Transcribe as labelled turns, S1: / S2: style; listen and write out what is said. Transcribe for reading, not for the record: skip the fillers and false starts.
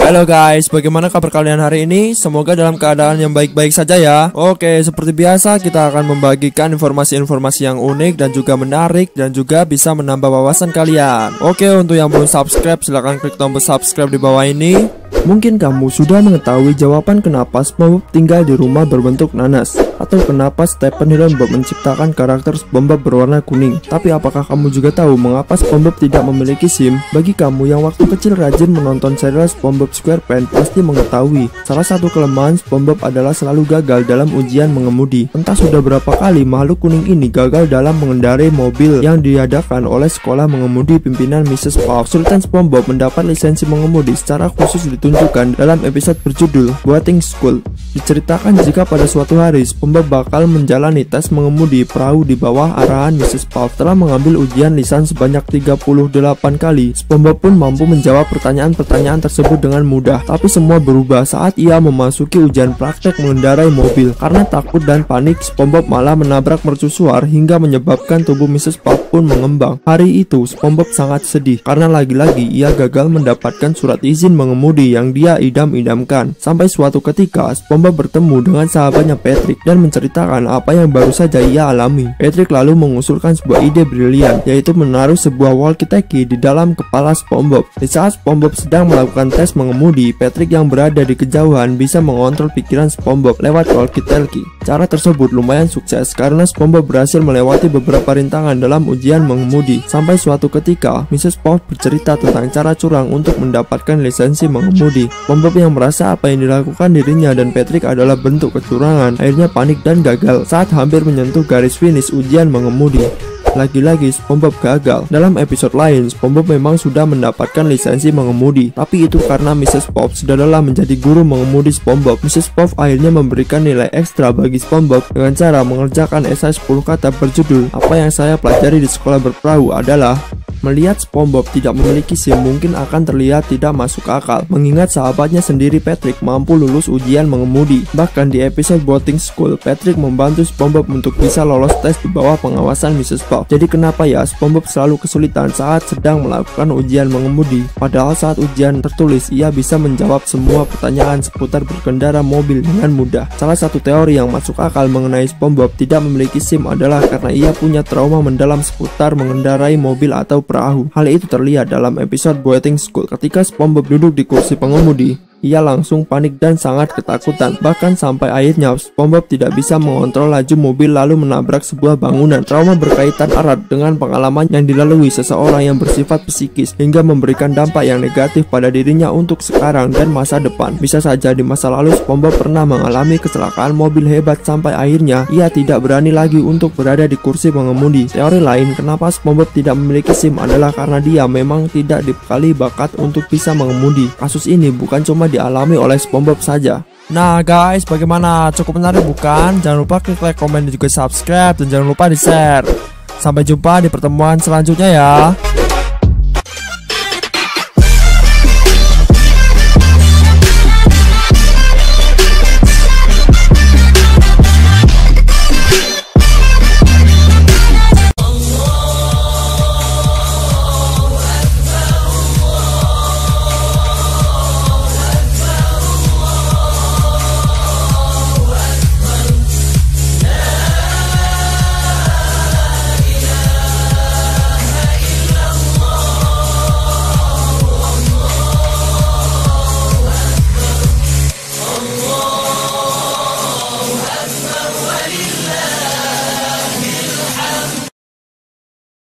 S1: Halo guys, bagaimana kabar kalian hari ini? Semoga dalam keadaan yang baik-baik saja ya. Oke, seperti biasa kita akan membagikan informasi-informasi yang unik dan juga menarik dan juga bisa menambah wawasan kalian. Oke, untuk yang belum subscribe silahkan klik tombol subscribe di bawah ini. Mungkin kamu sudah mengetahui jawaban kenapa SpongeBob tinggal di rumah berbentuk nanas, atau kenapa Stephen Hillenburg menciptakan karakter SpongeBob berwarna kuning. Tapi apakah kamu juga tahu mengapa SpongeBob tidak memiliki SIM? Bagi kamu yang waktu kecil rajin menonton serial SpongeBob SquarePants pasti mengetahui salah satu kelemahan SpongeBob adalah selalu gagal dalam ujian mengemudi. Entah sudah berapa kali makhluk kuning ini gagal dalam mengendarai mobil yang diadakan oleh sekolah mengemudi pimpinan Mrs. Puff. Kesulitan SpongeBob mendapat lisensi mengemudi secara khusus ditunjukkan dalam episode berjudul Boating School. Diceritakan jika pada suatu hari SpongeBob bakal menjalani tes mengemudi perahu di bawah arahan Mrs. Puff. Setelah mengambil ujian lisan sebanyak 38 kali, SpongeBob pun mampu menjawab pertanyaan-pertanyaan tersebut dengan mudah. Tapi semua berubah saat ia memasuki ujian praktek mengendarai mobil. Karena takut dan panik, SpongeBob malah menabrak mercusuar hingga menyebabkan tubuh Mrs. Puff pun mengembang. Hari itu SpongeBob sangat sedih karena lagi-lagi ia gagal mendapatkan surat izin mengemudi yang dia idam-idamkan. Sampai suatu ketika SpongeBob bertemu dengan sahabatnya Patrick dan menceritakan apa yang baru saja ia alami. Patrick lalu mengusulkan sebuah ide brilian, yaitu menaruh sebuah walkie-talkie di dalam kepala SpongeBob. Di saat SpongeBob sedang melakukan tes mengemudi, Patrick yang berada di kejauhan bisa mengontrol pikiran SpongeBob lewat walkie-talkie. Cara tersebut lumayan sukses karena SpongeBob berhasil melewati beberapa rintangan dalam ujian mengemudi. Sampai suatu ketika Mrs. Puff bercerita tentang cara curang untuk mendapatkan lisensi mengemudi. SpongeBob yang merasa apa yang dilakukan dirinya dan Patrick adalah bentuk kecurangan, akhirnya panik dan gagal saat hampir menyentuh garis finish ujian mengemudi. Lagi-lagi SpongeBob gagal. Dalam episode lain, SpongeBob memang sudah mendapatkan lisensi mengemudi, tapi itu karena Mrs. Puff sudah lelah menjadi guru mengemudi SpongeBob. Mrs. Puff akhirnya memberikan nilai ekstra bagi SpongeBob dengan cara mengerjakan esai 10 kata berjudul "Apa yang saya pelajari di sekolah berperahu adalah..." Melihat SpongeBob tidak memiliki SIM mungkin akan terlihat tidak masuk akal, mengingat sahabatnya sendiri Patrick mampu lulus ujian mengemudi. Bahkan di episode Boating School, Patrick membantu SpongeBob untuk bisa lolos tes di bawah pengawasan Mrs. Puff. Jadi kenapa ya SpongeBob selalu kesulitan saat sedang melakukan ujian mengemudi? Padahal saat ujian tertulis ia bisa menjawab semua pertanyaan seputar berkendara mobil dengan mudah. Salah satu teori yang masuk akal mengenai SpongeBob tidak memiliki SIM adalah karena ia punya trauma mendalam seputar mengendarai mobil atau perahu. Hal itu terlihat dalam episode Boating School. Ketika SpongeBob duduk di kursi pengemudi, ia langsung panik dan sangat ketakutan. Bahkan sampai akhirnya SpongeBob tidak bisa mengontrol laju mobil lalu menabrak sebuah bangunan. Trauma berkaitan erat dengan pengalaman yang dilalui seseorang yang bersifat psikis hingga memberikan dampak yang negatif pada dirinya untuk sekarang dan masa depan. Bisa saja di masa lalu SpongeBob pernah mengalami kecelakaan mobil hebat sampai akhirnya ia tidak berani lagi untuk berada di kursi pengemudi. Teori lain kenapa SpongeBob tidak memiliki SIM adalah karena dia memang tidak dibekali bakat untuk bisa mengemudi. Kasus ini bukan cuma dialami oleh SpongeBob saja. Nah guys, bagaimana? Cukup menarik bukan? Jangan lupa klik like, komen, dan juga subscribe, dan jangan lupa di share. Sampai jumpa di pertemuan selanjutnya ya.